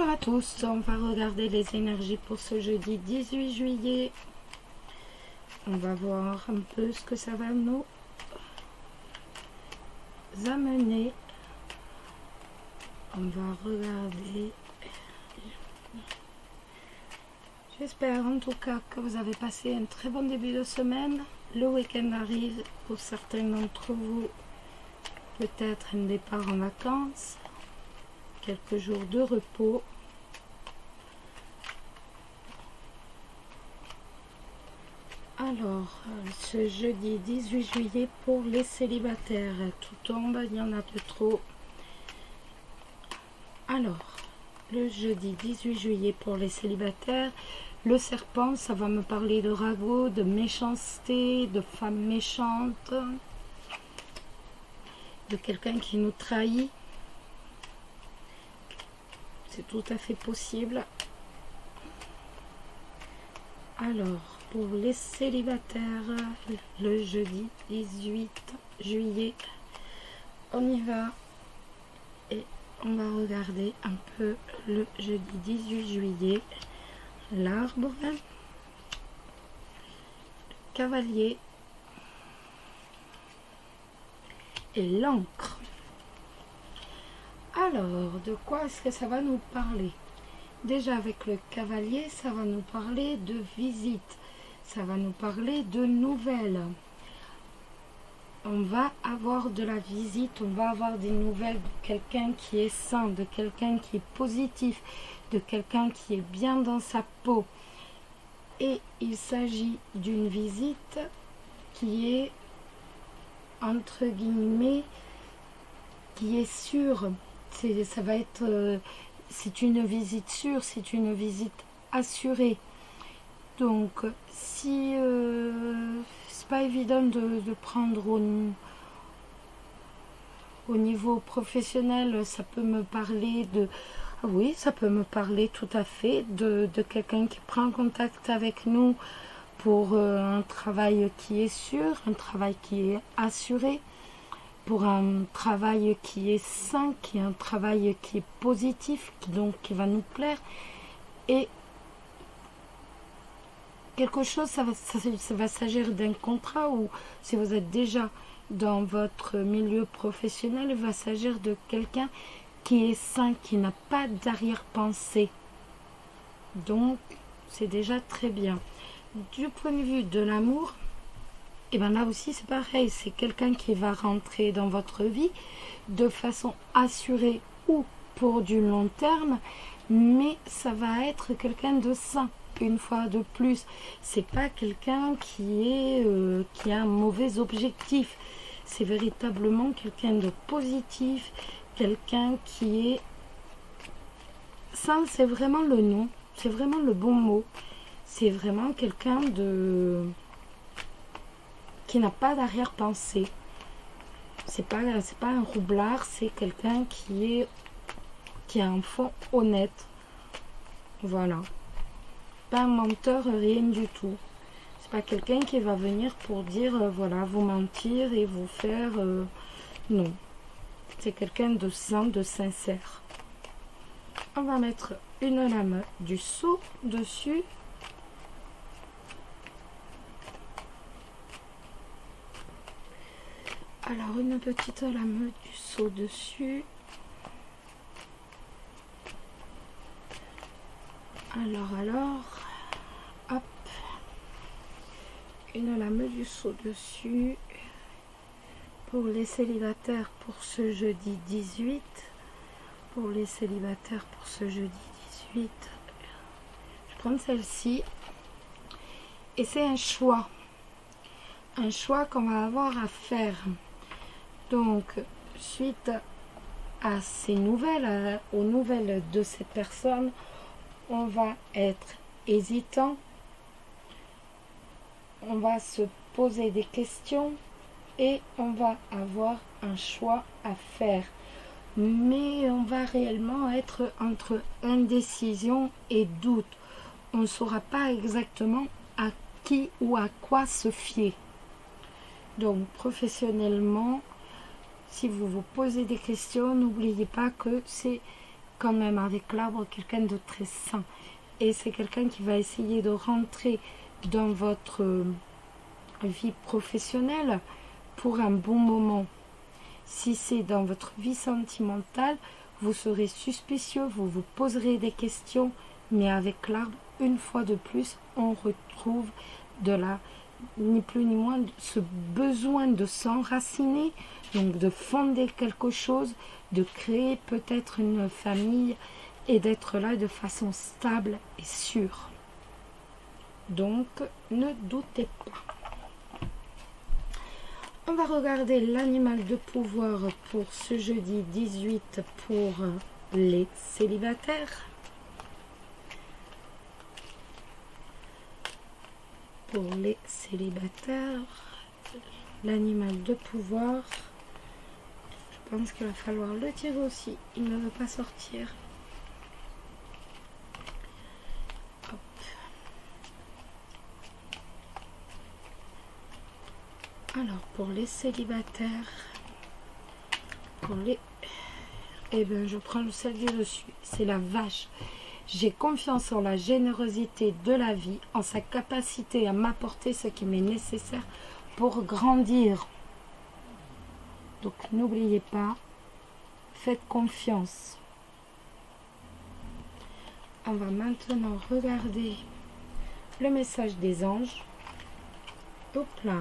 Bonjour à tous, on va regarder les énergies pour ce jeudi 18 juillet. On va voir un peu ce que ça va nous amener. On va regarder. J'espère en tout cas que vous avez passé un très bon début de semaine. Le week-end arrive pour certains d'entre vous. Peut-être un départ en vacances. Quelques jours de repos. Alors, ce jeudi 18 juillet pour les célibataires, tout tombe, il y en a de trop. Alors, le jeudi 18 juillet pour les célibataires, le serpent, ça va me parler de ragot, de méchanceté, de femme méchante, de quelqu'un qui nous trahit. C'est tout à fait possible. Alors, pour les célibataires, le jeudi 18 juillet, on y va et on va regarder un peu le jeudi 18 juillet, l'arbre, le cavalier et l'encre. Alors, de quoi est-ce que ça va nous parler? Déjà avec le cavalier, ça va nous parler de visite, ça va nous parler de nouvelles. On va avoir de la visite, on va avoir des nouvelles de quelqu'un qui est sain, de quelqu'un qui est positif, de quelqu'un qui est bien dans sa peau. Et il s'agit d'une visite qui est, entre guillemets, qui est sûre. Ça va être... c'est une visite sûre, c'est une visite assurée. Donc, si c'est pas évident de prendre au niveau professionnel, ça peut me parler de... Oui, ça peut me parler tout à fait de quelqu'un qui prend contact avec nous pour un travail qui est sûr, un travail qui est assuré, pour un travail qui est sain, qui est un travail qui est positif, qui va nous plaire. Et quelque chose, ça va s'agir d'un contrat, ou si vous êtes déjà dans votre milieu professionnel, il va s'agir de quelqu'un qui est sain, qui n'a pas d'arrière-pensée. Donc, c'est déjà très bien. Du point de vue de l'amour, et bien là aussi c'est pareil, c'est quelqu'un qui va rentrer dans votre vie de façon assurée ou pour du long terme, mais ça va être quelqu'un de sain. Une fois de plus, c'est pas quelqu'un qui a un mauvais objectif, c'est véritablement quelqu'un de positif, quelqu'un qui est sain, c'est vraiment le nom, c'est vraiment le bon mot, c'est vraiment quelqu'un qui n'a pas d'arrière-pensée. C'est pas un roublard, c'est quelqu'un qui a un fond honnête. Voilà. Pas un menteur, rien du tout. C'est pas quelqu'un qui va venir pour dire, voilà, vous mentir et vous faire... non. C'est quelqu'un de sain, de sincère. On va mettre une lame du Sceau dessus. Alors, une petite lame du Sceau dessus. Alors, hop. Une lame du Sceau dessus. Pour les célibataires pour ce jeudi 18. Pour les célibataires pour ce jeudi 18. Je vais prendre celle-ci. Et c'est un choix. Un choix qu'on va avoir à faire. Donc, suite à ces nouvelles, aux nouvelles de cette personne, on va être hésitant, on va se poser des questions et on va avoir un choix à faire. Mais on va réellement être entre indécision et doute. On ne saura pas exactement à qui ou à quoi se fier. Donc, professionnellement, si vous vous posez des questions, n'oubliez pas que c'est quand même avec l'arbre quelqu'un de très sain. Et c'est quelqu'un qui va essayer de rentrer dans votre vie professionnelle pour un bon moment. Si c'est dans votre vie sentimentale, vous serez suspicieux, vous vous poserez des questions, mais avec l'arbre, une fois de plus, on retrouve de la, ni plus ni moins, ce besoin de s'enraciner, donc de fonder quelque chose, de créer peut-être une famille et d'être là de façon stable et sûre. Donc, ne doutez pas. On va regarder l'animal de pouvoir pour ce jeudi 18 pour les célibataires. Pour les célibataires, l'animal de pouvoir, je pense qu'il va falloir le tirer aussi, il ne veut pas sortir. Hop. Alors pour les célibataires, eh bien je prends le celle du dessus, c'est la vache. J'ai confiance en la générosité de la vie, en sa capacité à m'apporter ce qui m'est nécessaire pour grandir. Donc n'oubliez pas, faites confiance. On va maintenant regarder le message des anges. Hop là.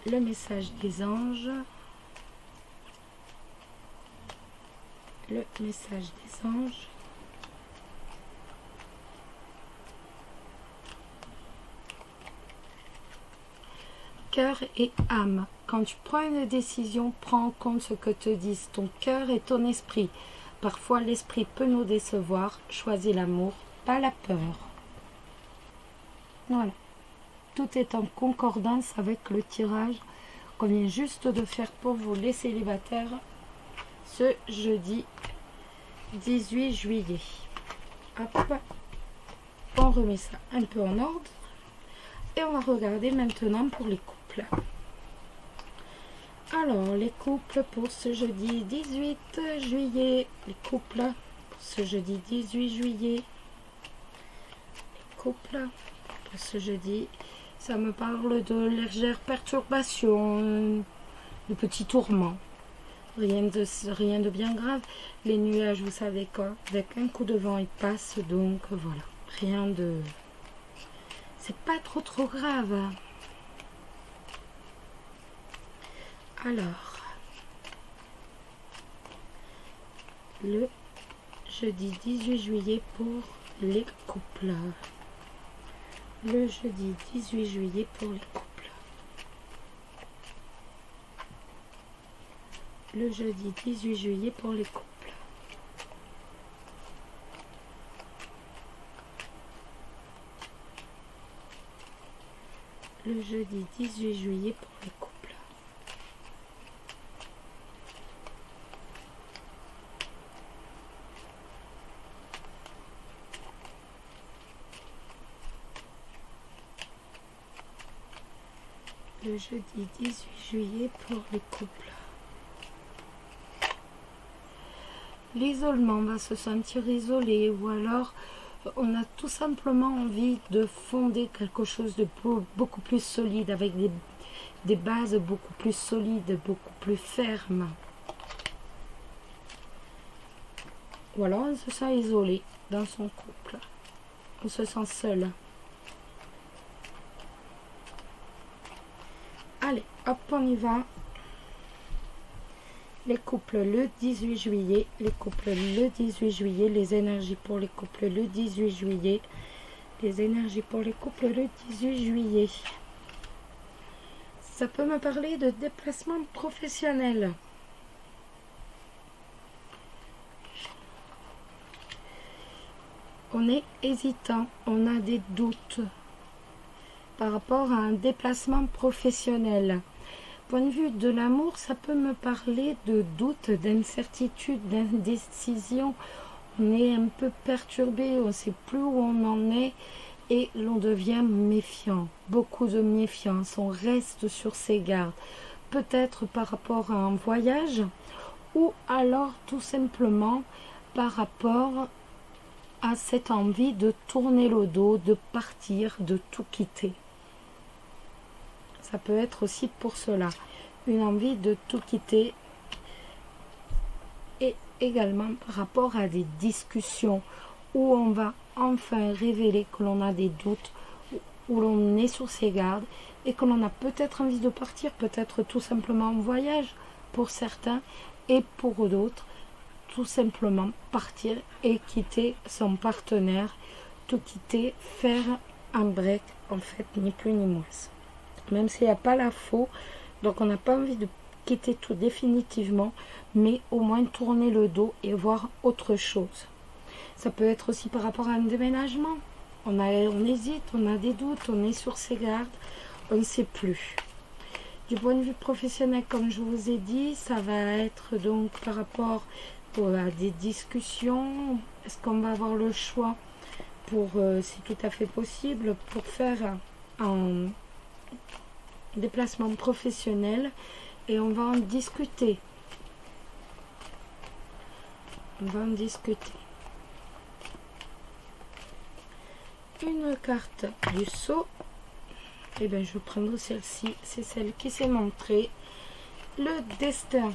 Le message des anges. Le message des anges. Cœur et âme. Quand tu prends une décision, prends en compte ce que te disent ton cœur et ton esprit. Parfois, l'esprit peut nous décevoir. Choisis l'amour, pas la peur. Voilà. Tout est en concordance avec le tirage qu'on vient juste de faire pour vous, les célibataires, ce jeudi 18 juillet. Hop. On remet ça un peu en ordre. Et on va regarder maintenant pour les couples. Alors, les couples pour ce jeudi 18 juillet. Les couples pour ce jeudi 18 juillet. Les couples pour ce jeudi. Ça me parle de légères perturbations, de petits tourments. Rien de bien grave. Les nuages, vous savez quoi, avec un coup de vent, ils passent. Donc, voilà. Rien de... C'est pas trop grave. Alors, le jeudi 18 juillet pour les couples. Le jeudi 18 juillet pour les couples. Le jeudi 18 juillet pour les couples. Le jeudi 18 juillet pour les couples. Le jeudi 18 juillet pour les couples. L'isolement, on va se sentir isolé ou alors on a tout simplement envie de fonder quelque chose de beaucoup plus solide, avec des bases beaucoup plus solides, beaucoup plus fermes. Ou alors on se sent isolé dans son couple. On se sent seul. Allez, hop, on y va. Les couples le 18 juillet, les couples le 18 juillet, les énergies pour les couples le 18 juillet, les énergies pour les couples le 18 juillet. Ça peut me parler de déplacement professionnel. On est hésitant, on a des doutes par rapport à un déplacement professionnel. Point de vue de l'amour, ça peut me parler de doute, d'incertitude, d'indécision. On est un peu perturbé, on ne sait plus où on en est et l'on devient méfiant. Beaucoup de méfiance, on reste sur ses gardes. Peut-être par rapport à un voyage ou alors tout simplement par rapport à cette envie de tourner le dos, de partir, de tout quitter. Ça peut être aussi pour cela, une envie de tout quitter, et également par rapport à des discussions où on va enfin révéler que l'on a des doutes, où l'on est sur ses gardes et que l'on a peut-être envie de partir, peut-être tout simplement en voyage pour certains, et pour d'autres tout simplement partir et quitter son partenaire, tout quitter, faire un break, en fait, ni plus ni moins. Même s'il n'y a pas la faux, donc on n'a pas envie de quitter tout définitivement, mais au moins tourner le dos et voir autre chose. Ça peut être aussi par rapport à un déménagement. On hésite, on a des doutes, on est sur ses gardes, on ne sait plus. Du point de vue professionnel, comme je vous ai dit, ça va être donc par rapport à des discussions. Est-ce qu'on va avoir le choix pour, c'est tout à fait possible, pour faire un déplacement professionnel, et on va en discuter. On va en discuter. Une carte du sceau. Et bien, je vais prendre celle-ci. C'est celle qui s'est montrée. Le destin.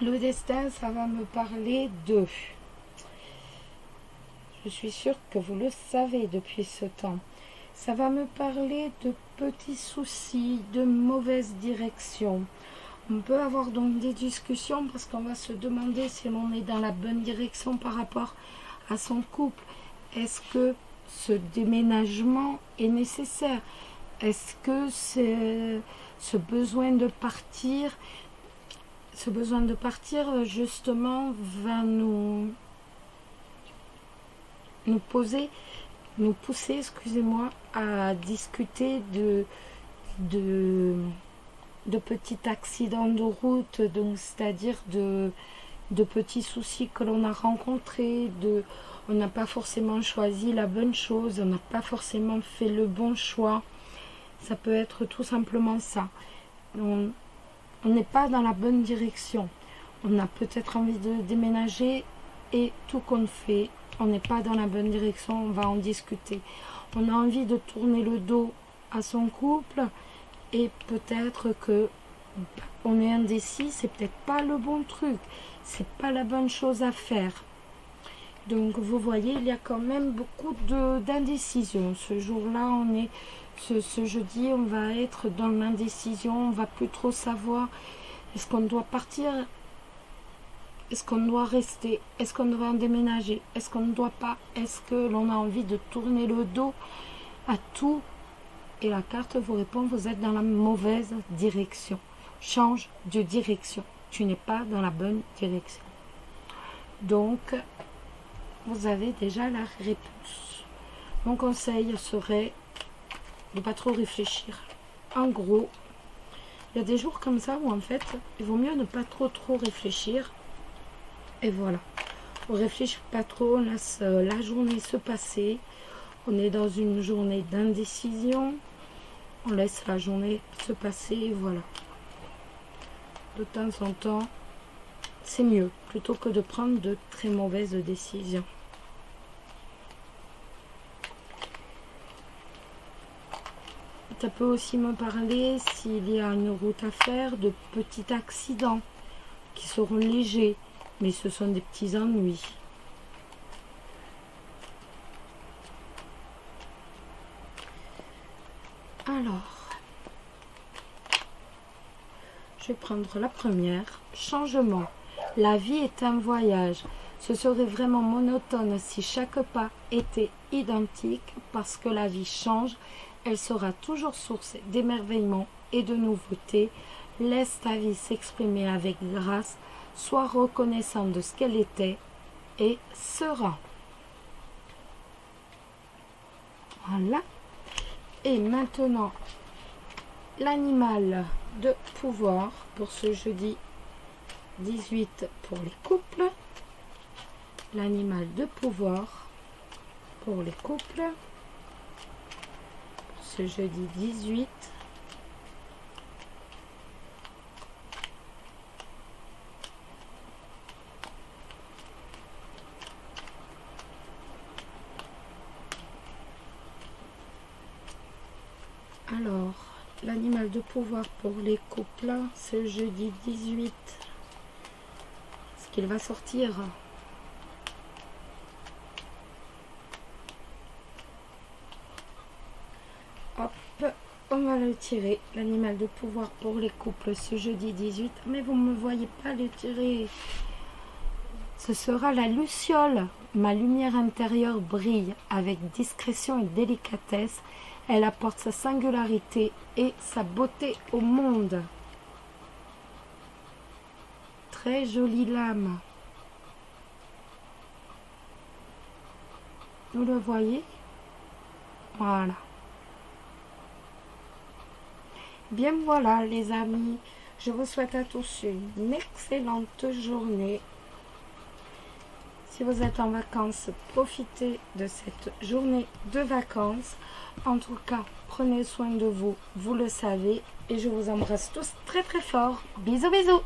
Le destin, ça va me parler de... Je suis sûre que vous le savez depuis ce temps. Ça va me parler de petits soucis, de mauvaise direction. On peut avoir donc des discussions parce qu'on va se demander si l'on est dans la bonne direction par rapport à son couple. Est-ce que ce déménagement est nécessaire? Est-ce que ce besoin de partir justement va nous pousser, excusez-moi, à discuter de petits accidents de route, donc c'est-à-dire de petits soucis que l'on a rencontrés, on n'a pas forcément choisi la bonne chose, on n'a pas forcément fait le bon choix. Ça peut être tout simplement ça. On n'est pas dans la bonne direction. On a peut-être envie de déménager et tout qu'on fait, on n'est pas dans la bonne direction, on va en discuter. On a envie de tourner le dos à son couple et peut-être que on est indécis, c'est peut-être pas le bon truc, c'est pas la bonne chose à faire. Donc vous voyez, il y a quand même beaucoup d'indécision. Ce jour-là, ce jeudi, on va être dans l'indécision, on va plus trop savoir, est-ce qu'on doit partir, est-ce qu'on doit rester, est-ce qu'on doit en déménager, est-ce qu'on ne doit pas, est-ce que l'on a envie de tourner le dos à tout. Et la carte vous répond, vous êtes dans la mauvaise direction. Change de direction. Tu n'es pas dans la bonne direction. Donc, vous avez déjà la réponse. Mon conseil serait de ne pas trop réfléchir. En gros, il y a des jours comme ça où en fait, il vaut mieux ne pas trop réfléchir. Et voilà. On ne réfléchit pas trop, on laisse la journée se passer. On est dans une journée d'indécision. On laisse la journée se passer et voilà. De temps en temps, c'est mieux plutôt que de prendre de très mauvaises décisions. Ça peut aussi me parler s'il y a une route à faire, de petits accidents qui seront légers, mais ce sont des petits ennuis. Alors, je vais prendre la première. Changement. La vie est un voyage. Ce serait vraiment monotone si chaque pas était identique parce que la vie change. Elle sera toujours source d'émerveillement et de nouveautés. Laisse ta vie s'exprimer avec grâce. Sois reconnaissant de ce qu'elle était et sera. Voilà. Et maintenant, l'animal de pouvoir pour ce jeudi 18 pour les couples. L'animal de pouvoir pour les couples. Pour ce jeudi 18. Alors, l'animal de pouvoir pour les couples, ce jeudi 18. Est-ce qu'il va sortir? Hop, on va le tirer. L'animal de pouvoir pour les couples ce jeudi 18. Mais vous ne me voyez pas le tirer. Ce sera la luciole. Ma lumière intérieure brille avec discrétion et délicatesse. Elle apporte sa singularité et sa beauté au monde. Très jolie lame. Vous le voyez? Voilà. Bien voilà les amis, je vous souhaite à tous une excellente journée. Si vous êtes en vacances, profitez de cette journée de vacances. En tout cas, prenez soin de vous, vous le savez. Et je vous embrasse tous très très fort. Bisous bisous.